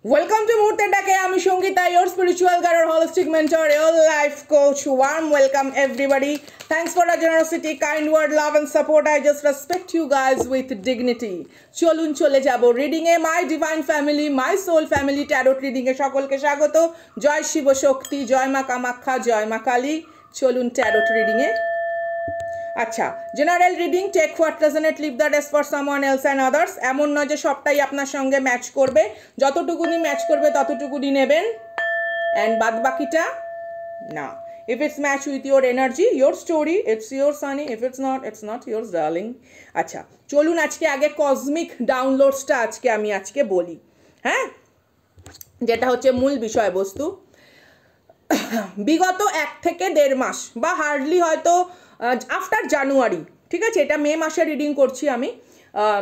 Welcome to Murtedake. I'm Shongita, your spiritual guide, holistic mentor, your life coach. Warm welcome, everybody. Thanks for the generosity, kind word, love, and support. I just respect you guys with dignity. Cholun chole jabo reading e my divine family, my soul family, tarot reading e shokolke shagoto. Joy Shiva Shakti, Joy Ma Kamakha, Joy Ma Kali. Cholun tarot reading e. আচ্ছা general reading take what resonate leave the rest for someone else and others এমন নয় যে সবটাই আপনার সঙ্গে match করবে যতটুকুনি match করবে ততটুকুনি নেবেন অ্যান্ড বাদ বাকিটা না if it's match with your energy your story it's yours honey if it's not yours darling আচ্ছা চলুন আজকে আগে কসমিক ডাউনলোডসটা আমি আজকে বলি হ্যাঁ যেটা হচ্ছে মূল বিষয়বস্তু বিগত 1 থেকে 1.5 মাস বা হার্ডলি হয়তো আফটার জানুয়ারি ঠিক আছে এটা মে মাসে রিডিং করছি আমি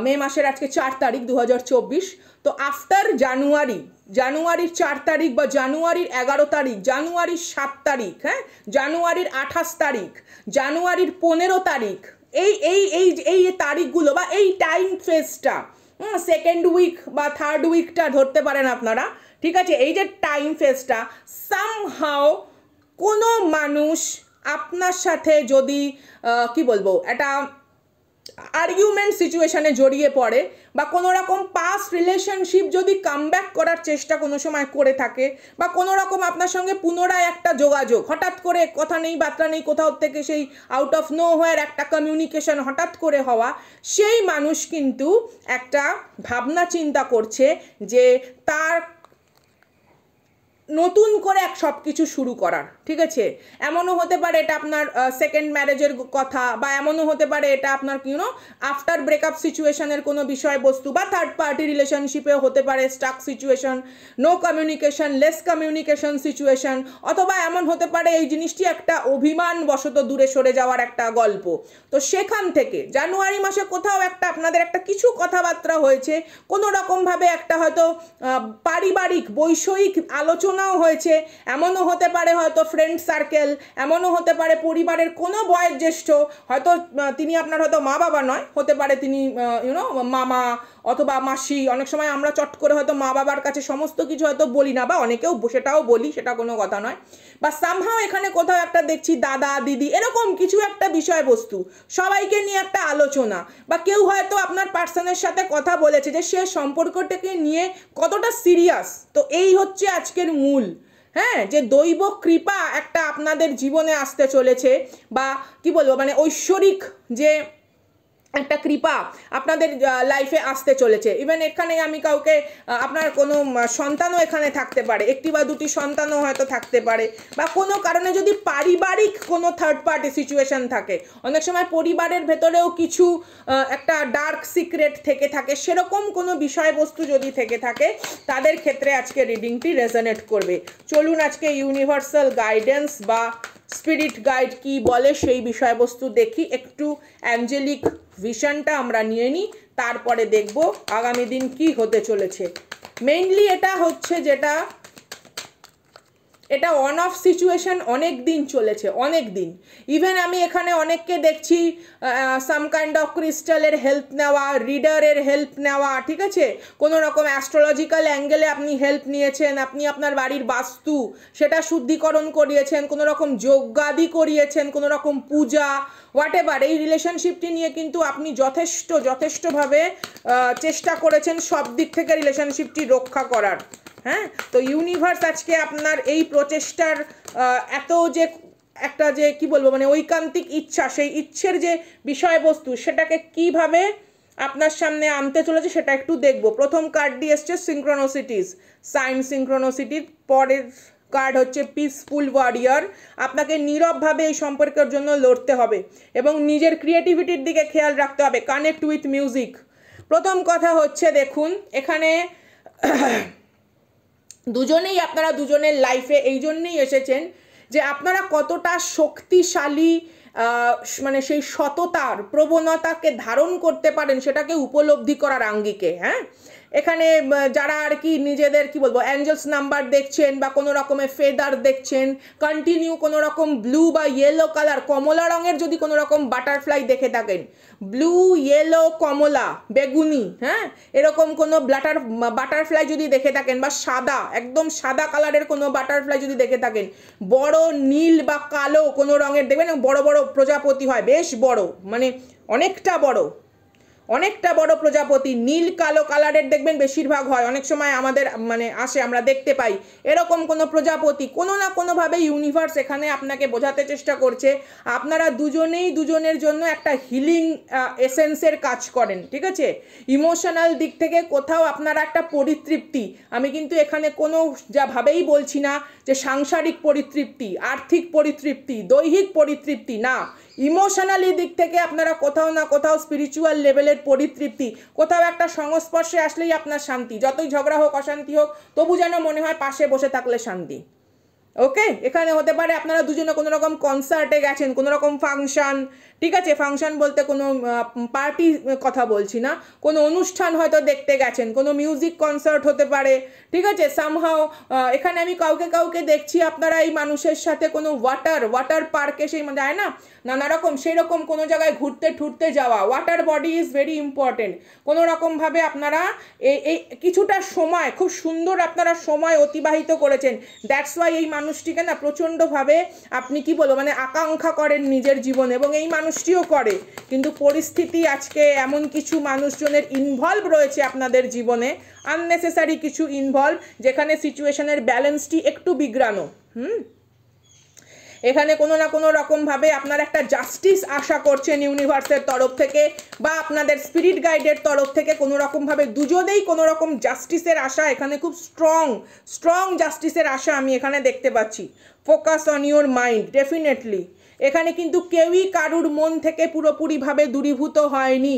মে মাসের আজকে 4 তারিখ 2024 তো আফটার জানুয়ারির 4 তারিখ বা জানুয়ারির 11 তারিখ জানুয়ারির 7 তারিখ হ্যাঁ জানুয়ারির 28 তারিখ জানুয়ারির 15 তারিখ এই এই এই এই তারিখগুলো বা এই টাইম ফেজটা সেকেন্ড উইক বা থার্ড উইকটা ধরতে পারেন আপনারা ঠিক আছে এই যে টাইম ফেজটা সামহাও কোনো মানুষ আপনার সাথে যদি কি বলবো একটা আর্গুমেন্ট সিচুয়েশনে জড়িয়ে পড়ে বা কোনো রকম পাস্ট রিলেশনশিপ যদি কামব্যাক করার চেষ্টা কোনো সময় করে থাকে বা কোনো রকম আপনার সঙ্গে পুনরায় একটা যোগাযোগ হঠাৎ করে কথা নেই বার্তা নেই কোথাও থেকে সেই আউট অফ নো হোয়ার একটা কমিউনিকেশন হঠাৎ করে হওয়া সেই মানুষ কিন্তু একটা ভাবনা চিন্তা করছে যে তার নতুন করে সব কিছু শুরু করার ঠিক আছে এমনও হতে পারে এটা আপনার সেকেন্ড ম্যারেজের কথা বা এমনও হতে পারে এটা আপনার আফটার ব্রেকআপ সিচুয়েশনের কোনো বিষয়বস্তু বা থার্ড পার্টি রিলেশনশিপেও হতে পারে stuck situation no communication less communication situation অথবা এমন হতে পারে এই জিনিসটি একটা অভিমানবশত দূরে সরে যাওয়ার একটা গল্প তো সেখান থেকে জানুয়ারি মাসে কোথাও একটা আপনাদের একটা কিছু কথাবার্তা হয়েছে কোনো রকমভাবে একটা হয়তো পারিবারিক বৈষয়িক আলোচনা হয়েছে এমনও হতে পারে হয়তো ফ্রেন্ড সার্কেল এমনও হতে পারে পরিবারের কোনো বয়োজ্যেষ্ঠ হয়তো তিনি আপনার হয়তো মা বাবা নয় হতে পারে তিনি মামা অথবা মাসি অনেক সময় আমরা চট করে হয়তো মা বাবার কাছে সমস্ত কিছু হয়তো বলি না বা অনেকেও সেটাও বলি সেটা কোনো কথা নয় বা সামহাও এখানে কোথাও একটা দেখছি দাদা দিদি এরকম কিছু একটা বিষয়বস্তু সবাইকে নিয়ে একটা আলোচনা বা কেউ হয়তো আপনার পার্সনের সাথে কথা বলেছে যে সে সম্পর্কটাকে নিয়ে কতটা সিরিয়াস তো এই হচ্ছে আজকের মূল হ্যাঁ যে দৈব কৃপা একটা আপনাদের জীবনে আসতে চলেছে বা কি বলবো মানে ঐশ্বরিক যে একটা কৃপা আপনাদের লাইফে আসতে চলেছে ইভেন এখানে আমি কাউকে আপনার কোনো সন্তানও এখানে থাকতে পারে একটি বা দুটি সন্তানও হয়তো থাকতে পারে বা কোনো কারণে যদি পারিবারিক কোনো থার্ড পার্টি সিচুয়েশন থাকে অনেক সময় পরিবারের ভেতরেও কিছু একটা ডার্ক সিক্রেট থেকে থাকে সেরকম কোনো বিষয়বস্তু যদি থেকে থাকে তাদের ক্ষেত্রে আজকে রিডিংটি রেজোনেট করবে চলুন আজকে ইউনিভার্সাল গাইডেন্স বা স্পিরিট গাইড কি বলে সেই বিষয়বস্তু দেখি একটু অ্যাঞ্জেলিক ভিশনটা আমরা নিয়ে নিই তারপরে দেখব আগামী দিন কি হতে চলেছে মেইনলি এটা হচ্ছে যেটা এটা অন অফ সিচুয়েশন অনেক দিন চলেছে অনেক দিন ইভেন আমি এখানে অনেককে দেখছি সাম কাইন্ড অফ ক্রিস্টালের হেল্প নেওয়া রিডারের হেল্প নেওয়া ঠিক আছে কোনো রকম অ্যাস্ট্রোলজিক্যাল অ্যাঙ্গেলে আপনি হেল্প নিয়েছেন আপনি আপনার বাড়ির বাস্তু সেটা শুদ্ধিকরণ করিয়েছেন কোনো রকম যজ্ঞাদি করিয়েছেন কোনো রকম পূজা হোয়াট এভার এই রিলেশনশিপটি নিয়ে কিন্তু আপনি যথেষ্টভাবে চেষ্টা করেছেন সব দিক থেকে রিলেশনশিপটি রক্ষা করার হ্যাঁ তো ইউনিভার্স আজকে আপনার এই প্রচেষ্টার এত যে একটা যে কি বলবো মানে ঐকান্তিক ইচ্ছা সেই ইচ্ছের যে বিষয়বস্তু সেটাকে কিভাবে আপনার সামনে আনতে চলেছে সেটা একটু দেখব প্রথম কার্ডটি এসছে সিনক্রোনোসিটিস সাইন সিনক্রোনোসিটির পরের কার্ড হচ্ছে পিসফুল ওয়ারিয়ার আপনাকে নীরবভাবে এই সম্পর্কের জন্য লড়তে হবে এবং নিজের ক্রিয়েটিভিটির দিকে খেয়াল রাখতে হবে কানেক্ট উইথ মিউজিক প্রথম কথা হচ্ছে দেখুন এখানে দুজনেই আপনারা দুজনের লাইফে এই জন্যই এসেছেন যে আপনারা কতটা শক্তিশালী মানে সেই সততার প্রবণতাকে ধারণ করতে পারেন সেটাকে উপলব্ধি করার আঙ্গিকে হ্যাঁ এখানে যারা আর কি নিজেদের কি বলবো অ্যাঞ্জেলস নাম্বার দেখছেন বা কোনো রকমের ফেদার দেখছেন, কন্টিনিউ কোনো রকম ব্লু বা ইয়েলো কালার কমলা রঙের যদি কোনো রকম বাটারফ্লাই দেখে থাকেন, ব্লু ইয়েলো কমলা বেগুনি, হ্যাঁ, এরকম কোনো বাটারফ্লাই যদি দেখে থাকেন, বা সাদা একদম সাদা কালারের কোনো বাটারফ্লাই যদি দেখে থাকেন, বড় নীল বা কালো কোনো রঙের দেখবেন, বড় বড় প্রজাপতি হয়, বেশ বড়, মানে অনেকটা বড় প্রজাপতি, নীল কালো কালারের দেখবেন বেশিরভাগ হয়, অনেক সময় আমাদের মানে আসে, আমরা দেখতে পাই এরকম কোনো প্রজাপতি, কোনো না কোনোভাবে ইউনিভার্স এখানে আপনাকে বোঝাতে চেষ্টা করছে আপনারা দুজনেই দুজনের জন্য একটা হিলিং এসেন্সের কাজ করেন, ঠিক আছে। ইমোশনাল দিক থেকে কোথাও আপনারা একটা পরিতৃপ্তি, আমি কিন্তু এখানে কোনো ভাবেই বলছি না যে সাংসারিক পরিতৃপ্তি, আর্থিক পরিতৃপ্তি, দৈহিক পরিতৃপ্তি না, ইমোশনালি দিক থেকে আপনারা কোথাও না কোথাও স্পিরিচুয়াল লেভেলের পরিতৃপ্তি, কোথাও একটা সংস্পর্শে আসলেই আপনার শান্তি, যতই ঝগড়া হোক অশান্তি হোক তবু যেন মনে হয় পাশে বসে থাকলে শান্তি। ওকে, এখানে হতে পারে আপনারা দুজনে কোনো রকম কনসার্টে গেছেন, কোনো রকম ফাংশন, ঠিক আছে, ফাংশন বলতে কোনো পার্টি কথা বলছি না, কোনো অনুষ্ঠান হয়তো দেখতে গেছেন, কোনো মিউজিক কনসার্ট হতে পারে, ঠিক আছে। সামহাও এখানে আমি কাউকে দেখছি আপনারা এই মানুষের সাথে কোনো ওয়াটার পার্কে সেই যায় না নানা রকম, সেই রকম কোনো জায়গায় ঘুরতে যাওয়া, water body is very important, কোনো রকমভাবে আপনারা এই কিছুটা সময় খুব সুন্দর আপনারা সময় অতিবাহিত করেছেন, দ্যাটস ওয়াই এই মানুষটিকে না প্রচণ্ডভাবে আপনি কি বলবো মানে আকাঙ্ক্ষা করেন নিজের জীবনে, এবং এই মানুষটিও করে, কিন্তু পরিস্থিতি আজকে এমন কিছু মানুষজনের ইনভলভ রয়েছে আপনাদের জীবনে, আননেসেসারি কিছু ইনভলভ, যেখানে সিচুয়েশনের ব্যালেন্সটি একটু বিগড়ানো। এখানে কোনো না কোনো রকমভাবে আপনারা একটা জাস্টিস আশা করছেন ইউনিভার্সের তরফ থেকে, বা আপনাদের স্পিরিট গাইডের তরফ থেকে কোনো রকমভাবে দুজনেই কোনো রকম জাস্টিসের আশা, এখানে খুব স্ট্রং জাস্টিসের আশা আমি এখানে দেখতে পাচ্ছি। Focus on your mind, definitely এখানে কিন্তু কেউই কারুর মন থেকে পুরোপুরিভাবে দূরীভূত হয়নি,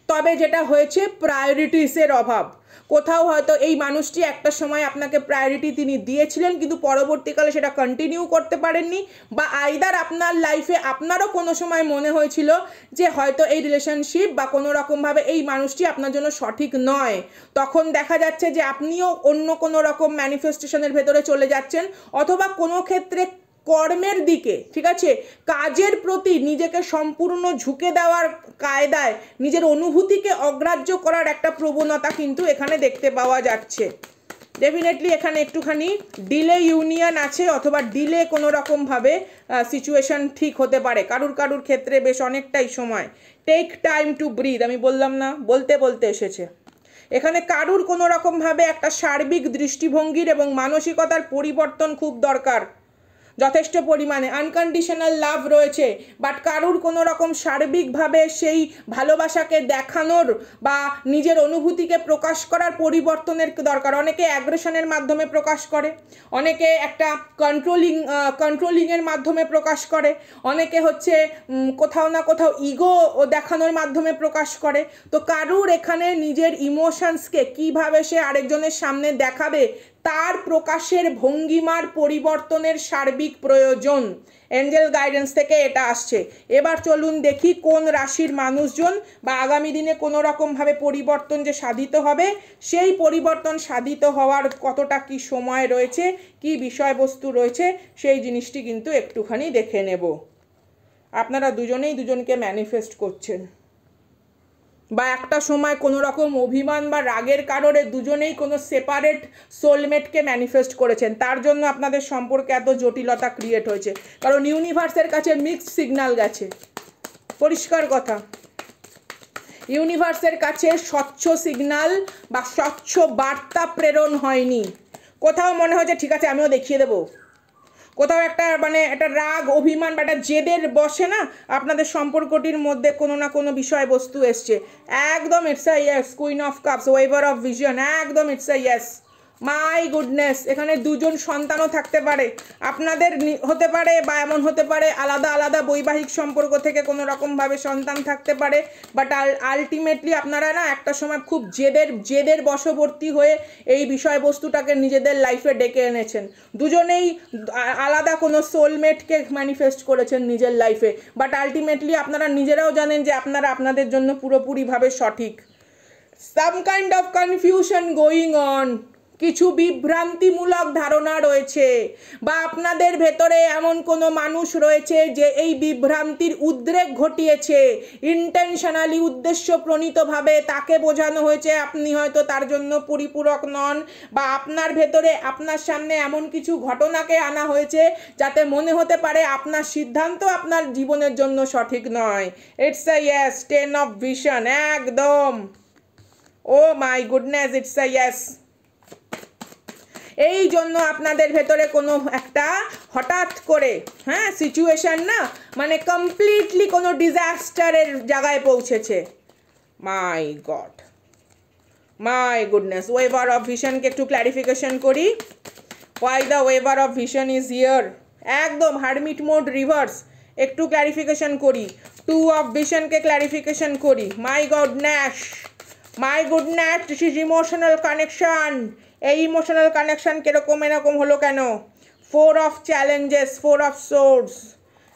তবে যেটা হয়েছে প্রায়োরিটিসের অভাব, কোথাও হয়তো এই মানুষটি একটা সময় আপনাকে প্রায়োরিটি তিনি দিয়েছিলেন কিন্তু পরবর্তীকালে সেটা কন্টিনিউ করতে পারেননি, বা আইদার আপনার লাইফে আপনারও কোনো সময় মনে হয়েছিল যে হয়তো এই রিলেশনশিপ বা কোনো রকমভাবে এই মানুষটি আপনার জন্য সঠিক নয়, তখন দেখা যাচ্ছে যে আপনিও অন্য কোনো রকম ম্যানিফেস্টেশনের ভেতরে চলে যাচ্ছেন, অথবা কোনো ক্ষেত্রে কর্মের দিকে, ঠিক আছে, কাজের প্রতি নিজেকে সম্পূর্ণ ঝুঁকে দেওয়ার কায়দায় নিজের অনুভূতিকে অগ্রাহ্য করার একটা প্রবণতা কিন্তু এখানে দেখতে পাওয়া যাচ্ছে। ডেফিনেটলি এখানে একটুখানি ডিলে ইউনিয়ন আছে, অথবা ডিলে কোনো রকমভাবে সিচুয়েশন ঠিক হতে পারে কারুর ক্ষেত্রে, বেশ অনেকটাই সময়। টেক টাইম টু ব্রিথ, আমি বললাম না, বলতে এসেছে। এখানে কারুর কোনো রকমভাবে একটা সার্বিক দৃষ্টিভঙ্গির এবং মানসিকতার পরিবর্তন খুব দরকার, যথেষ্ট পরিমাণে আনকন্ডিশনাল লাভ রয়েছে, বাট কারুর কোনো রকম সার্বিকভাবে সেই ভালোবাসাকে দেখানোর বা নিজের অনুভূতিকে প্রকাশ করার পরিবর্তনের দরকার। অনেকে অ্যাগ্রেশনের মাধ্যমে প্রকাশ করে, অনেকে একটা কন্ট্রোলিংয়ের মাধ্যমে প্রকাশ করে, অনেকে হচ্ছে কোথাও না কোথাও ইগো দেখানোর মাধ্যমে প্রকাশ করে। তো কারুর এখানে নিজের ইমোশনসকে কিভাবে সে আরেকজনের সামনে দেখাবে তার প্রকাশের ভঙ্গিমার পরিবর্তনের সার্বিক প্রয়োজন, এঞ্জেল গাইডেন্স থেকে এটা আসছে। এবার চলুন দেখি কোন রাশির মানুষজন বা আগামী দিনে কোনো রকমভাবে পরিবর্তন যে সাধিত হবে, সেই পরিবর্তন সাধিত হওয়ার কতটা কি সময় রয়েছে, কি বিষয়বস্তু রয়েছে, সেই জিনিসটি কিন্তু একটুখানি দেখে নেব। আপনারা দুজনেই দুজনকে ম্যানিফেস্ট করছেন, বা একটা সময় কোনো রকম অভিমান বা রাগের কারণে দুজনেই কোনো সেপারেট সোলমেটকে ম্যানিফেস্ট করেছেন, তার জন্য আপনাদের সম্পর্কে এত জটিলতা ক্রিয়েট হয়েছে, কারণ ইউনিভার্সের কাছে মিক্সড সিগন্যাল গেছে, পরিষ্কার কথা। ইউনিভার্সের কাছে স্বচ্ছ সিগন্যাল বা স্বচ্ছ বার্তা প্রেরণ হয়নি, কোথাও মনে হয়েছে ঠিক আছে আমিও দেখিয়ে দেবো, কোথাও একটা মানে একটা রাগ অভিমান বা একটা জেদের বসে না আপনাদের সম্পর্কটির মধ্যে কোনো না কোনো বিষয়বস্তু এসছে, একদম it's a yes, queen of cups, waver of vision, একদম it's a yes. My goodness, এখানে দুজন সন্তানও থাকতে পারে আপনাদের, হতে পারে বা এমন হতে পারে আলাদা আলাদা বৈবাহিক সম্পর্ক থেকে কোনো রকমভাবে সন্তান থাকতে পারে, বাট আলটিমেটলি আপনারা না একটা সময় খুব জেদের বশবর্তী হয়ে এই বিষয়বস্তুটাকে নিজেদের লাইফে ডেকে এনেছেন, দুজনেই আলাদা কোনো সোলমেটকে ম্যানিফেস্ট করেছেন নিজের লাইফে, বাট আলটিমেটলি আপনারা নিজেরাও জানেন যে আপনারা আপনাদের জন্য পুরোপুরিভাবে সঠিক। সাম kind of confusion going on, কিছু বিভ্রান্তিমূলক ধারণা রয়েছে, বা আপনাদের ভেতরে এমন কোনো মানুষ রয়েছে যে এই বিভ্রান্তির উদ্রেক ঘটিয়েছে, ইন্টেনশনালি উদ্দেশ্যপ্রণীতভাবে তাকে বোঝানো হয়েছে আপনি হয়তো তার জন্য পরিপূরক নন, বা আপনার ভেতরে আপনার সামনে এমন কিছু ঘটনাকে আনা হয়েছে যাতে মনে হতে পারে আপনার সিদ্ধান্ত আপনার জীবনের জন্য সঠিক নয়। It's a yes, 10 of vision, একদম। Oh my goodness, it's a yes. এই জন্য আপনাদের ভেতরে কোনো একটা হঠাৎ করে সিচুয়েশন না, মানে কমপ্লিটলি কোনো ডিজাস্টারের জায়গায় পৌঁছেছে। My god, my goodness. Waver of ভিশনকে একটু ক্ল্যারিফিকেশন করি। Why the waver of vision is here, একদম হারমিট মোড রিভার্স, একটু ক্ল্যারিফিকেশন করি। 2 অফ ভিশনকে ক্ল্যারিফিকেশন করি। My goodness, my goodness, this is emotional connection. এই ইমোশনাল কানেকশন কিরকম এরকম হলো কেন? 4 of challenges, 4 of swords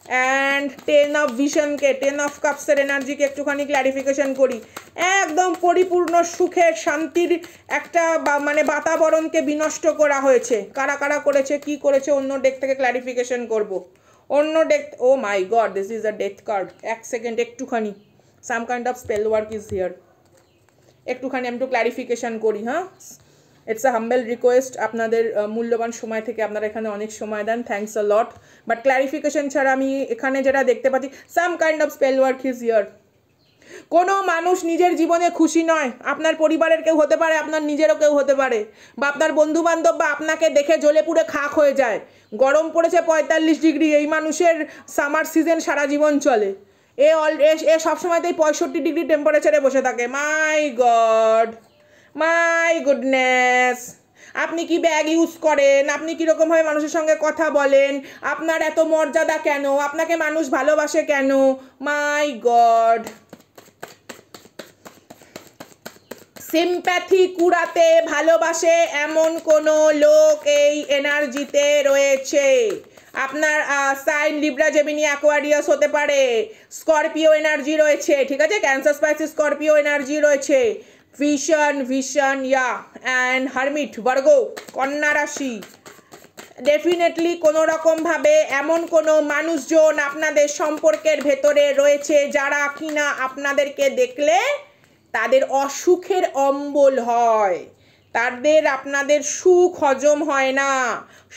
and 10 of ভিশনকে, 10 অফ কাপসের এনার্জিকে একটুখানি ক্ল্যারিফিকেশন করি। একদম পরিপূর্ণ সুখের শান্তির একটা মানে বাতাবরণকে বিনষ্ট করা হয়েছে। কারা কারা করেছে, কি করেছে, অন্য ডেক থেকে ক্ল্যারিফিকেশন করব। অন্য deck, oh my god, this is a death card. এক সেকেন্ড, একটুখানি, some kind of spell work is here. একটুখানি আমি একটু ক্ল্যারিফিকেশন করি। ইটস আ হাম্বেল রিকোয়েস্ট, আপনাদের মূল্যবান সময় থেকে আপনারা এখানে অনেক সময় দেন, thanks a lot. But clarification ছাড়া আমি এখানে যেটা দেখতে পাচ্ছি, some kind of spell work is here. কোনো মানুষ নিজের জীবনে খুশি নয়, আপনার পরিবারের কেউ হতে পারে, আপনার নিজেরও কেউ হতে পারে, বা আপনার বন্ধু বান্ধব বা আপনাকে দেখে জ্বলে পুড়ে খাক হয়ে যায়। গরম পড়েছে 45 ডিগ্রি, এই মানুষের সামার সিজন সারা জীবন চলে। এ সবসময়তেই 65 ডিগ্রি টেম্পারেচারে বসে থাকে। মাই গড, মাই গুডনেস। আপনি কি ব্যাগ ইউজ করেন, আপনি কীরকমভাবে মানুষের সঙ্গে কথা বলেন, আপনার এত মর্যাদা কেন, আপনাকে মানুষ ভালোবাসে কেন? মাই গড। সিম্প্যাথি কুড়াতে ভালোবাসে এমন কোনো লোক এই এনার্জিতে রয়েছে। আপনার সাইন লিব্রা, জেমিনি, অ্যাকোয়ারিয়াস হতে পারে। স্করপিও এনার্জি রয়েছে, ঠিক আছে, ক্যান্সার, স্পাইসিস, স্করপিও এনার্জি রয়েছে। Vision yeah and hermit, Virgo, কন্যা রাশি। ডেফিনেটলি কোনো রকমভাবে এমন কোনো মানুষজন আপনাদের সম্পর্কের ভেতরে রয়েছে যারা কিনা আপনাদেরকে দেখলে তাদের অসুখের অম্বল হয়, তাদের আপনাদের সুখ হজম হয় না,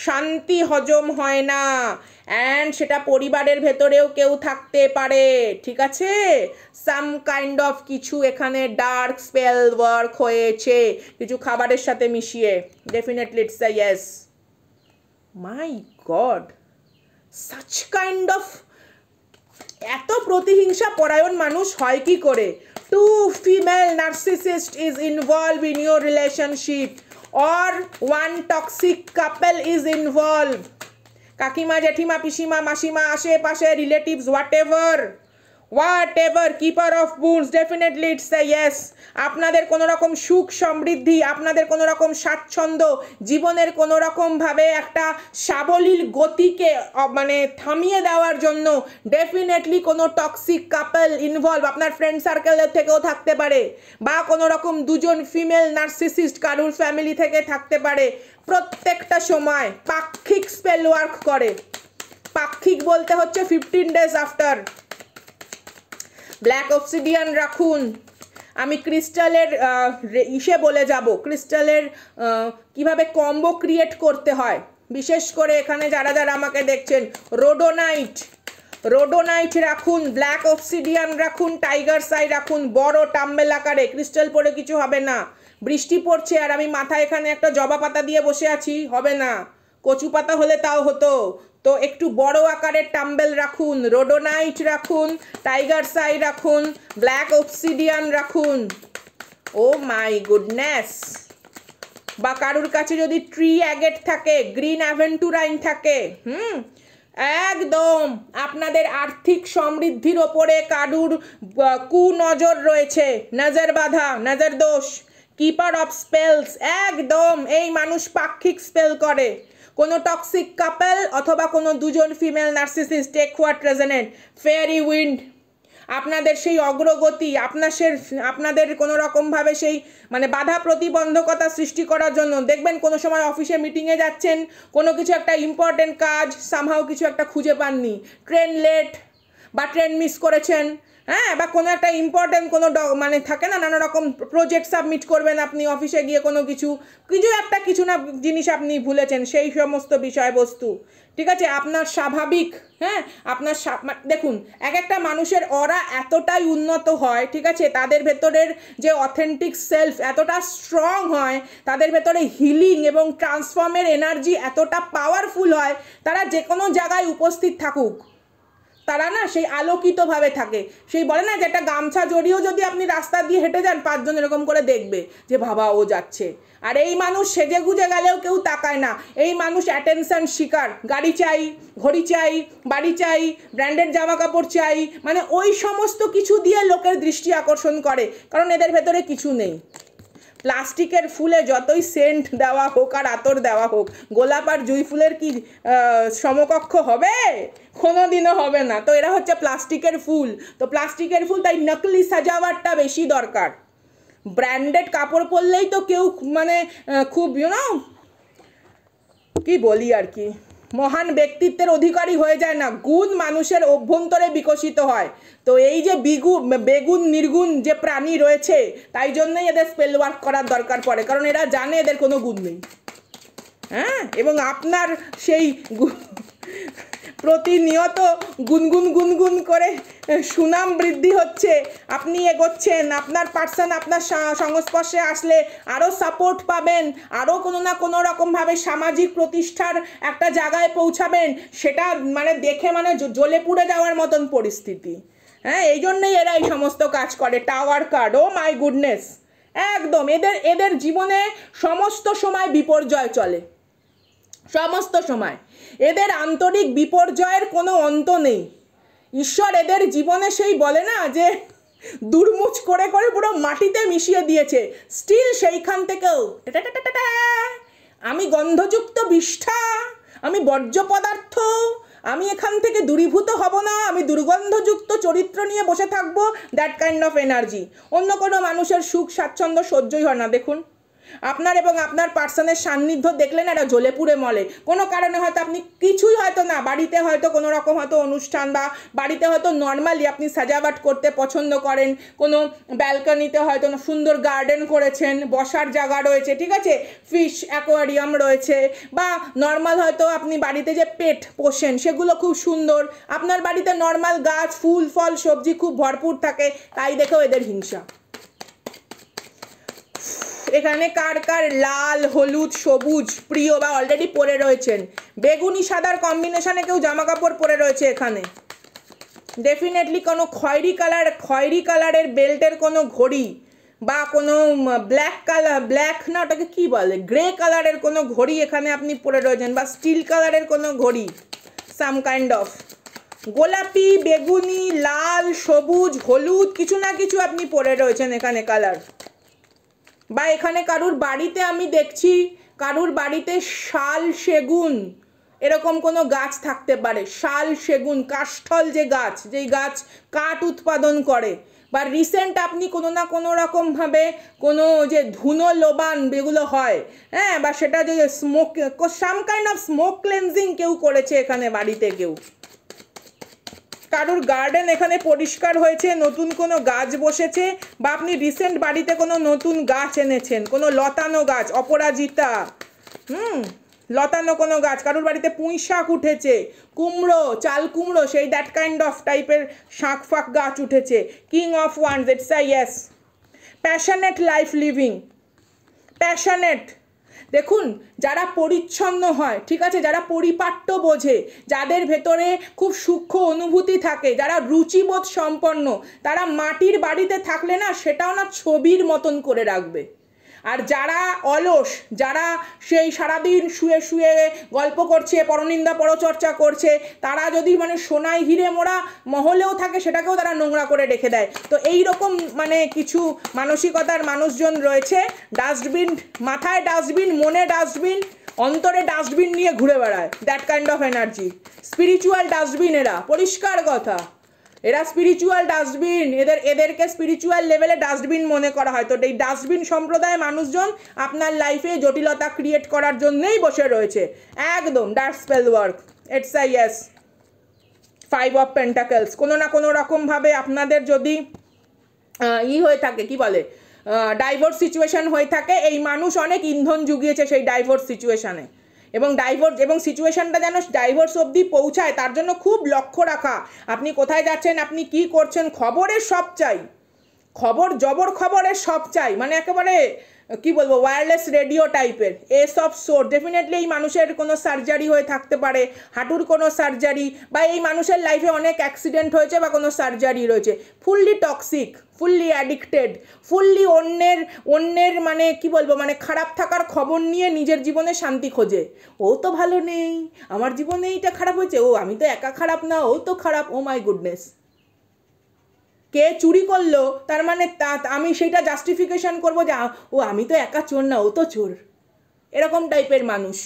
শান্তি হজম হয় না, অ্যান্ড সেটা পরিবারের ভেতরেও কেউ থাকতে পারে, ঠিক আছে। সাম কাইন্ড অফ কিছু এখানে ডার্ক স্পেল ওয়ার্ক হয়েছে কিছু খাবারের সাথে মিশিয়ে। Definitely it's a yes. My god, such kind of, এত প্রতিহিংসা পরায়ণ মানুষ হয় কি করে? 2 female narcissist is involved in your relationship or 1 toxic couple is involved. কাকিমা, জেঠিমা, পিসিমা, মাসিমা, আশেপাশে relatives, whatever, keeper of wounds, definitely it's a yes. আপনাদের কোনো রকম সুখ সমৃদ্ধি, আপনাদের কোনো রকম স্বাচ্ছন্দ্য, জীবনের কোনো রকমভাবে একটা সাবলীল গতিকে মানে থামিয়ে দেওয়ার জন্য ডেফিনেটলি কোনো টক্সিক কাপল ইনভলভ আপনার ফ্রেন্ড সার্কেলের থেকেও থাকতে পারে, বা কোনো রকম 2জন ফিমেল নার্সিসিস্ট কারুর ফ্যামিলি থেকে থাকতে পারে। প্রত্যেকটা সময় পাক্ষিক স্পেল ওয়ার্ক করে। পাক্ষিক বলতে হচ্ছে 15 days আফটার। ব্ল্যাক অবসিডিয়ান রাখুন। আমি ক্রিস্টালের ইসে বলে যাব, ক্রিস্টালের কিভাবে কম্বো ক্রিয়েট করতে হয়, বিশেষ করে এখানে যারা যারা আমাকে দেখছেন, রোডোনাইট রাখুন, ব্ল্যাক অবসিডিয়ান রাখুন, টাইগার সাই রাখুন, বড় টাম্বেল আকারে। ক্রিস্টাল পরে কিছু হবে না। বৃষ্টি পড়ছে আর আমি মাথায় এখানে একটা জবা পাতা দিয়ে বসে আছি, হবে না। কচু পাতা হলে তাও হতো। তো একটু বড় আকারের টাম্বেল রাখুন, রোডোনাইট রাখুন, টাইগার সাই রাখুন, ব্ল্যাক অবসিডিয়ান রাখুন। ও মাই গুডনেস। বা কারুর কাছে যদি ট্রি অ্যাগেট থাকে, গ্রিন অ্যাভেন্টুরাইন থাকে, একদম আপনাদের আর্থিক সমৃদ্ধির ওপরে কারুর কুনজর রয়েছে, নজর বাঁধা, নজর দোষ, কিপার অফ স্পেলস, একদম এই মানুষ পাক্ষিক স্পেল করে। কোনো টক্সিক কাপল অথবা কোনো 2জন female narcissist, take what resonate, fairy wind. আপনাদের সেই অগ্রগতি আপনাদের কোনো রকমভাবে সেই মানে বাধা প্রতিবন্ধকতা সৃষ্টি করার জন্য দেখবেন কোনো সময় অফিসে মিটিংয়ে যাচ্ছেন, কোনো কিছু একটা ইম্পর্টেন্ট কাজ সামহাও কিছু একটা খুঁজে পাননি, ট্রেন লেট বা ট্রেন মিস করেছেন, হ্যাঁ, বা কোনো একটা ইম্পর্টেন্ট কোনো মানে থাকে না নানা রকম প্রজেক্ট সাবমিট করবেন আপনি অফিসে গিয়ে, কোনো কিছু না জিনিস আপনি ভুলেছেন, সেই সমস্ত বিষয়বস্তু, ঠিক আছে, আপনার স্বাভাবিক, হ্যাঁ, আপনার দেখুন এক একটা মানুষের অরা এতটাই উন্নত হয়, ঠিক আছে, তাদের ভেতরের যে অথেন্টিক সেলফ এতটা স্ট্রং হয়, তাদের ভেতরে হিলিং এবং ট্রান্সফর্মের এনার্জি এতটা পাওয়ারফুল হয়, তারা যে কোনো জায়গায় উপস্থিত থাকুক তারা না সেই আলোকিতভাবে থাকে। সেই বলে না যে একটা গামছা জড়িয়েও যদি আপনি রাস্তা দিয়ে হেঁটে যান 5 জন এরকম করে দেখবে যে বাবা ও যাচ্ছে। আর এই মানুষ সেজে গুজে গেলেও কেউ তাকায় না, এই মানুষ অ্যাটেনশন শিকার, গাড়ি চাই, ঘড়ি চাই, বাড়ি চাই, ব্র্যান্ডেড জামা কাপড় চাই, মানে ওই সমস্ত কিছু দিয়ে লোকের দৃষ্টি আকর্ষণ করে, কারণ এদের ভেতরে কিছু নেই। প্লাস্টিকের ফুলে যতই সেন্ট দেওয়া হোক আর আতর দেওয়া হোক, গোলাপ আর জুঁই ফুলের কি সমকক্ষ হবে? কোনোদিনও হবে না। তো এরা হচ্ছে প্লাস্টিকের ফুল। তো প্লাস্টিকের ফুল, তাই নকলি সাজাওয়ারটা বেশি দরকার। ব্র্যান্ডেড কাপড় পরলেই তো কেউ মানে খুব কি বলি আর কি, মহান ব্যক্তিত্বের অধিকারী হয়ে যায় না, গুণ মানুষের অভ্যন্তরে বিকশিত হয়। তো এই যে বেগুন নির্গুণ যে প্রাণী রয়েছে, তাই জন্যই এদের স্পেল ওয়ার্ক করার দরকার পড়ে, কারণ এরা জানে এদের কোনো গুণ নেই, হ্যাঁ, এবং আপনার সেই প্রতিনিয়ত গুনগুন করে সুনাম বৃদ্ধি হচ্ছে, আপনি এগোচ্ছেন, আপনার পার্সন আপনার সংস্পর্শে আসলে আরও সাপোর্ট পাবেন, আরও কোনো না কোনো রকমভাবে সামাজিক প্রতিষ্ঠার একটা জায়গায় পৌঁছাবেন, সেটা মানে দেখে মানে জ্বলে পুড়ে যাওয়ার মতন পরিস্থিতি। হ্যাঁ, এই জন্যই এরা এই সমস্ত কাজ করে। Tower card, oh my goodness, একদম এদের জীবনে সমস্ত সময় বিপর্যয় চলে, সমস্ত সময় এদের আন্তরিক বিপর্যয়ের কোনো অন্ত নেই। ঈশ্বর এদের জীবনে সেই বলে না যে দুর্মুচ করে করে পুরো মাটিতে মিশিয়ে দিয়েছে, স্টিল সেইখান থেকেও আমি গন্ধযুক্ত বিষ্ঠা, আমি বর্জ্য পদার্থ, আমি এখান থেকে দূরীভূত হব না, আমি দুর্গন্ধযুক্ত চরিত্র নিয়ে বসে থাকবো, দ্যাট কাইন্ড অফ এনার্জি। অন্য কোনো মানুষের সুখ স্বাচ্ছন্দ্য সহ্যই হয় না। দেখুন আপনার এবং আপনার পার্সনের সান্নিধ্য দেখলেন এরা জ্বলে পুড়ে মলে, কোনো কারণে হয়তো আপনি কিছুই হয়তো না, বাড়িতে হয়তো কোনো রকম হয়তো অনুষ্ঠান বা বাড়িতে হয়তো নর্মালি আপনি সাজাবাট করতে পছন্দ করেন, কোনো ব্যালকনিতে হয়তো সুন্দর গার্ডেন করেছেন, বসার জায়গা রয়েছে, ঠিক আছে, ফিশ অ্যাকোয়ারিয়াম রয়েছে, বা নর্মাল হয়তো আপনি বাড়িতে যে পেট পোষেন সেগুলো খুব সুন্দর, আপনার বাড়িতে নর্মাল গাছ, ফুল ফল সবজি খুব ভরপুর থাকে, তাই দেখেও এদের হিংসা। এখানে কার কার লাল হলুদ সবুজ প্রিয় বা অলরেডি পরে রয়েছেন, বেগুনি সাদার কম্বিনেশনে কেউ জামা কাপড় পরে রয়েছে এখানে, ডেফিনেটলি কোনো খয়েরি কালারের বেল্টের কোনো ঘড়ি বা কোনো ব্ল্যাক না ওটাকে কী বলে, গ্রে কালারের কোনো ঘড়ি এখানে আপনি পরে রয়েছেন, বা স্টিল কালারের কোনো ঘড়ি, সাম কাইন্ড অফ গোলাপি, বেগুনি, লাল, সবুজ, হলুদ কিছু না কিছু আপনি পরে রয়েছেন এখানে কালার। বা এখানে কারুর বাড়িতে আমি দেখছি, কারুর বাড়িতে শাল সেগুন এরকম কোনো গাছ থাকতে পারে, শাল সেগুন কাষ্ঠল যে গাছ, যেই গাছ কাঠ উৎপাদন করে, বা রিসেন্ট আপনি কোনো না কোনো রকমভাবে কোনো যে ধুনো লোবান যেগুলো হয়, হ্যাঁ, বা সেটা যে smoke, some kind of smoke cleansing কেউ করেছে এখানে বাড়িতে কেউ, কারুর গার্ডেন এখানে পরিষ্কার হয়েছে, নতুন কোনো গাছ বসেছে, বা আপনি রিসেন্ট বাড়িতে কোনো নতুন গাছ এনেছেন, কোনো লতানো গাছ, অপরাজিতা, লতানো কোনো গাছ, কারুর বাড়িতে পুঁই শাক উঠেছে, কুমড়ো, চাল কুমড়ো, সেই দ্যাট কাইন্ড অফ টাইপের শাক ফাক গাছ উঠেছে, king of wands, it's a yes, passionate life living, passionate. দেখুন যারা পরিচ্ছন্ন হয়, ঠিক আছে, যারা পরিপাট্য বোঝে, যাদের ভেতরে খুব সূক্ষ্ম অনুভূতি থাকে, যারা রুচিবোধ সম্পন্ন, তারা মাটির বাড়িতে থাকলে না সেটাও না ছবির মতন করে রাখবে। আর যারা অলস, যারা সেই সারাদিন শুয়ে শুয়ে গল্প করছে, পরনিন্দা পরচর্চা করছে, তারা যদি মানে সোনায় হিরে মোড়া মহলেও থাকে সেটাকেও তারা নোংরা করে রেখে দেয়। তো এই রকম মানে কিছু মানসিকতার মানুষজন রয়েছে, ডাস্টবিন, মাথায় ডাস্টবিন, মনে ডাস্টবিন, অন্তরে ডাস্টবিন নিয়ে ঘুরে বেড়ায়, that kind of energy, spiritual dustbin এরা, পরিষ্কার কথা। এরা স্পিরিচুয়াল ডাস্টবিন, এদেরকে স্পিরিচুয়াল লেভেলে ডাস্টবিন মনে করা হয়। তো এই ডাস্টবিন সম্প্রদায় মানুষজন আপনার লাইফে জটিলতা ক্রিয়েট করার জন্যই বসে রয়েছে একদম। Dark spell work, it's a yes. 5 of pentacles, কোনো না কোনো রকমভাবে আপনাদের যদি হয়ে থাকে, কি বলে, ডাইভোর্স সিচুয়েশন হয়ে থাকে, এই মানুষ অনেক ইন্ধন জুগিয়েছে সেই ডাইভোর্স সিচুয়েশানে, এবং সিচুয়েশনটা যেন ডাইভোর্স অবধি পৌঁছায় তার জন্য খুব লক্ষ্য রাখা। আপনি কোথায় যাচ্ছেন, আপনি কি করছেন, খবরের সব চাই, খবরের সব চাই, মানে একেবারে কি বলবো, ওয়্যারলেস রেডিও টাইপের। এসব সোর ডেফিনেটলি এই মানুষের কোনো সার্জারি হয়ে থাকতে পারে, হাঁটুর কোনো সার্জারি, বা এই মানুষের লাইফে অনেক অ্যাক্সিডেন্ট হয়েছে বা কোনো সার্জারি রয়েছে। Fully toxic, fully addicted, fully অন্যের মানে কি বলবো, মানে খারাপ থাকার খবর নিয়ে নিজের জীবনে শান্তি খোঁজে। ও তো ভালো নেই, আমার জীবনে এইটা খারাপ হয়েছে, ও আমি তো একা খারাপ না, ও তো খারাপ। ও মাই গুডনেস, কে চুরি করলো তার মানে আমি সেটা জাস্টিফিকেশন করবো যে ও আমি তো একা চোর না, ও তো চোর, এরকম টাইপের মানুষ।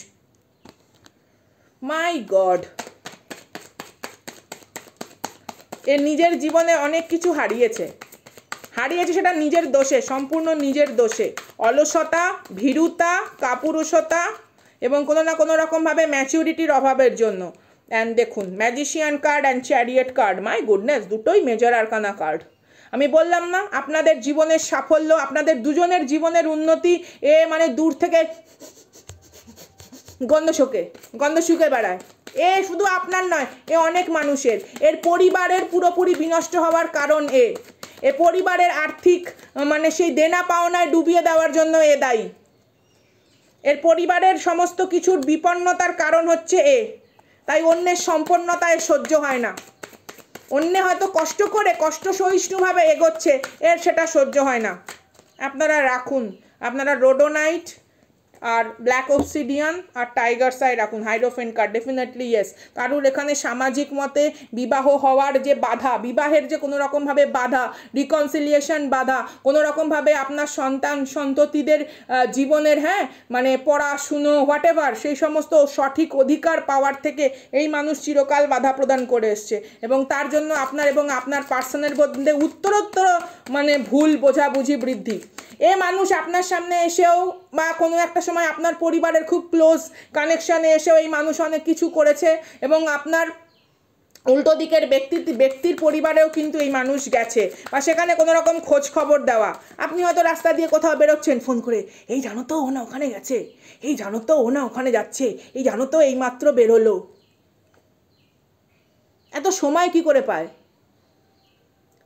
মাই গড, এ নিজের জীবনে অনেক কিছু হারিয়েছে, সেটা নিজের দোষে, সম্পূর্ণ নিজের দোষে। অলসতা, ভীরুতা, কাপুরুষতা এবং কোনো না কোনো রকমভাবে ম্যাচিউরিটির অভাবের জন্য। অ্যান্ড দেখুন, magician card and chariot card, my goodness, দুটোই মেজর আরকানা কার্ড। আমি বললাম না, আপনাদের জীবনের সাফল্য, আপনাদের দুজনের জীবনের উন্নতি মানে দূর থেকে গন্ধ শুকে বেড়ায়। শুধু আপনার নয়, অনেক মানুষের। এর পরিবারের পুরোপুরি বিনষ্ট হওয়ার কারণ এ পরিবারের আর্থিক মানে সেই দেনা পাওনায় ডুবিয়ে দেওয়ার জন্য দায়ী। এর পরিবারের সমস্ত কিছুর বিপন্নতার কারণ হচ্ছে তাই অন্যের সম্পন্নতায় সহ্য হয় না। অন্য হয়তো কষ্ট সহিষ্ণুভাবে এগোচ্ছে, সেটা সহ্য হয় না। আপনারা রাখুন, আপনারা রোডোনাইট আর ব্ল্যাক অবসিডিয়ান আর টাইগার সাই রাখুন, হাইড্রোফেন কার্ড ডেফিনেটলি ইয়েস। কারণ এখানে সামাজিক মতে বিবাহ হওয়ার যে বাধা, বিবাহের যে কোনো রকমভাবে বাধা, রিকনসিলিয়েশন বাধা, কোনো রকমভাবে আপনার সন্ততিদের জীবনের মানে পড়াশুনো হোয়াটএভার, সেই সমস্ত সঠিক অধিকার পাওয়ার থেকে এই মানুষ চিরকাল বাধা প্রদান করে এসছে, এবং তার জন্য আপনার এবং আপনার পার্সনের মধ্যে উত্তরোত্তর মানে ভুল বোঝাবুঝি বৃদ্ধি। মানুষ আপনার সামনে এসেও বা কোনো একটা সময় আপনার পরিবারের খুব ক্লোজ কানেকশানে এসেও এই মানুষ অনেক কিছু করেছে, এবং আপনার উল্টো দিকের ব্যক্তির পরিবারেও কিন্তু এই মানুষ গেছে, বা সেখানে কোনো রকম খোঁজ খবর দেওয়া। আপনি হয়তো রাস্তা দিয়ে কোথাও বেরোচ্ছেন, ফোন করে, এই জানো তো ও না ওখানে গেছে, এই জানো তো ও না ওখানে যাচ্ছে, এই জানো তো এই মাত্র বেরোলো। এত সময় কি করে পায়?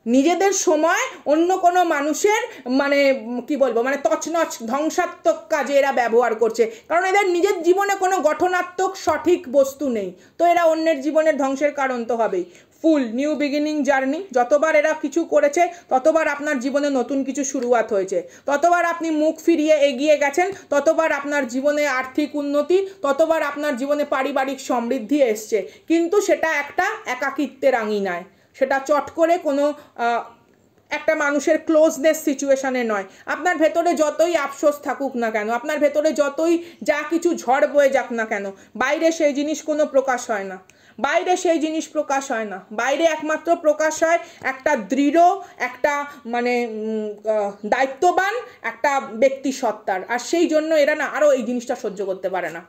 নিজেদের সময় অন্য কোনো মানুষের মানে কি বলবো, মানে তছনছ ধ্বংসাত্মক কাজে এরা ব্যবহার করছে, কারণ এদের নিজের জীবনে কোনো গঠনাত্মক সঠিক বস্তু নেই, তো এরা অন্যের জীবনের ধ্বংসের কারণ তো হবেই। ফুল নিউ বিগিনিং জার্নি, যতবার এরা কিছু করেছে ততবার আপনার জীবনে নতুন কিছু শুরুয়াত হয়েছে, ততবার আপনি মুখ ফিরিয়ে এগিয়ে গেছেন, ততবার আপনার জীবনে আর্থিক উন্নতি, ততবার আপনার জীবনে পারিবারিক সমৃদ্ধি এসছে, কিন্তু সেটা একটা একাকিত্বের আঙিনায়, সেটা চট করে কোনো একটা মানুষের ক্লোজনেস সিচুয়েশানে নয়। আপনার ভেতরে যতই আফসোস থাকুক না কেন, আপনার ভেতরে যতই যা কিছু ঝড় বয়ে যাক না কেন, বাইরে সেই জিনিস কোনো প্রকাশ হয় না, বাইরে একমাত্র প্রকাশ হয় একটা দৃঢ়, একটা মানে দায়িত্ববান একটা ব্যক্তি সত্তার। আর সেই জন্য এরা না আরও এই জিনিসটা সহ্য করতে পারে না।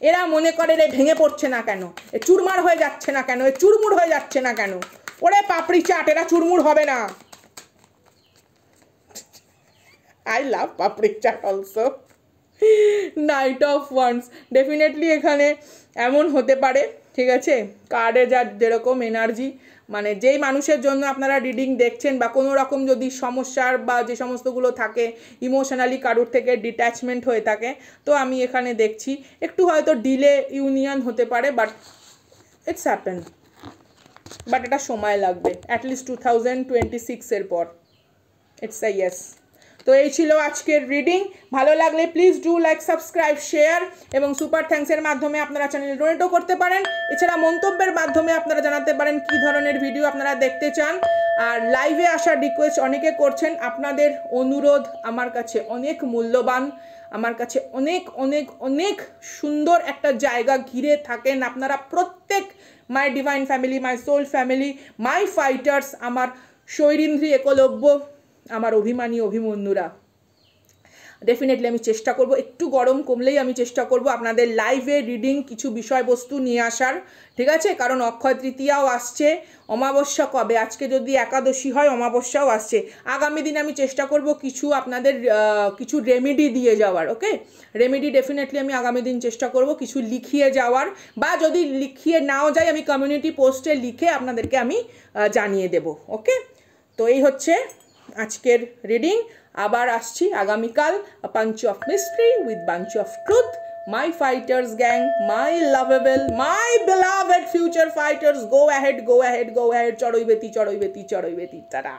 এরা মনে করে ভেঙে পড়ছে না কেন, চুরমার হয়ে যাচ্ছে না কেন, চুরমুর হয়ে যাচ্ছে না কেন, ওরে পাপড়ি চাট, এরা চুরমুর হবে না। I love papri chaat also. Knight of wands, definitely এখানে এমন হতে পারে, ঠিক আছে, কার্ডে যার যেরকম এনার্জি, মানে যেই মানুষের জন্য আপনারা রিডিং দেখছেন বা কোনো রকম যদি সমস্যার বা যে সমস্তগুলো থাকে ইমোশনালি কারোর থেকে ডিট্যাচমেন্ট হয়ে থাকে, তো আমি এখানে দেখছি একটু হয়তো ডিলে ইউনিয়ন হতে পারে, বাট ইটস হ্যাপেন, বাট এটা সময় লাগবে, অ্যাটলিস্ট 2026 পর। It's a yes. তো এই ছিল আজকের রিডিং। ভালো লাগলে please do like, subscribe, share, এবং সুপার থ্যাঙ্কসের মাধ্যমে আপনারা চ্যানেল ডোনেটও করতে পারেন। এছাড়া মন্তব্যের মাধ্যমে আপনারা জানাতে পারেন কী ধরনের ভিডিও আপনারা দেখতে চান। আর লাইভে আসার রিকোয়েস্ট অনেকে করছেন, আপনাদের অনুরোধ আমার কাছে অনেক মূল্যবান, আমার কাছে অনেক অনেক অনেক সুন্দর একটা জায়গা ঘিরে থাকেন আপনারা, প্রত্যেক my divine family, my soul family, my fighters, আমার শৈরিন্দ্রী একলব্য, আমার অভিমানী অভিমন্যুরা, ডেফিনেটলি আমি চেষ্টা করব, একটু গরম কমলেই আমি চেষ্টা করব আপনাদের লাইভে রিডিং কিছু বিষয়বস্তু নিয়ে আসার, ঠিক আছে? কারণ অক্ষয় তৃতীয়াও আসছে, অমাবস্যা কবে, আজকে যদি একাদশী হয় অমাবস্যাও আসছে, আগামী দিন আমি চেষ্টা করব কিছু আপনাদের কিছু রেমেডি দিয়ে যাওয়ার। ওকে, রেমেডি ডেফিনেটলি আমি আগামী দিন চেষ্টা করব কিছু লিখিয়ে যাওয়ার, বা যদি লিখিয়ে নাও যাই আমি কমিউনিটি পোস্টে লিখে আপনাদেরকে আমি জানিয়ে দেব। ওকে, তো এই হচ্ছে আজকের রিডিং। আবার আসছি আগামীকাল, a punch of mystery with bunch of truth. My fighters gang, my lovable, my beloved future fighters, go ahead, go ahead, go ahead. চড়ই বেতি, চড়ই বেতি, চড়ই বেতি, টাটা।